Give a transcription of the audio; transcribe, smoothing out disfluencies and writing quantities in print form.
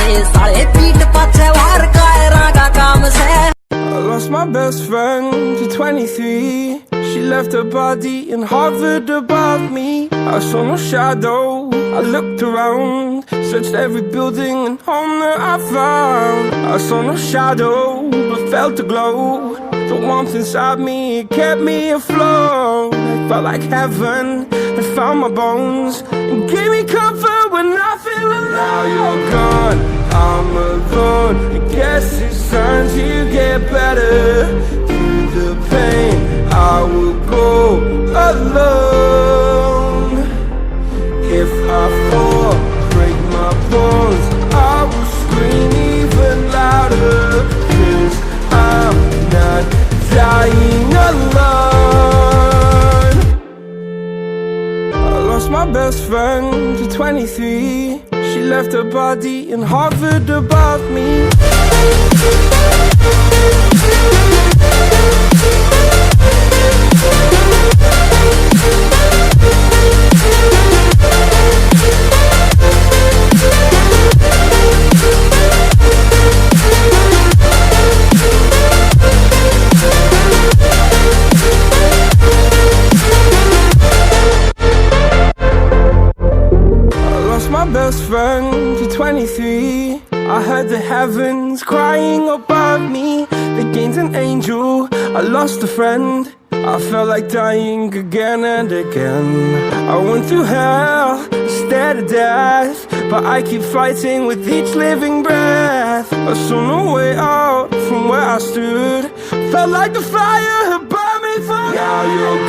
साले साले पीठ पाछे वार कायरा का काम से। I lost my best friend to 23. She left her body and hovered above me. I saw no shadow, I looked around, searched every building and home that I found. I saw no shadow, but felt the glow. The warmth inside me, it kept me afloat. It felt like heaven had found my bones and gave me comfort when I feel alone. Now you're gone, I'm alone. I guess it's time to get better. Through the pain, I will go alone. If I fall, break my bones, I will scream even louder. 'Cause I'm not dying alone. I lost my best friend to 23. She left her body and hovered above me. My best friend to 23. I heard the heavens crying above me. They gained an angel, I lost a friend. I felt like dying again and again. I went through hell, stared at death, but I keep fighting with each living breath. I saw no way out from where I stood. Felt like the fire had burned me through. Now you're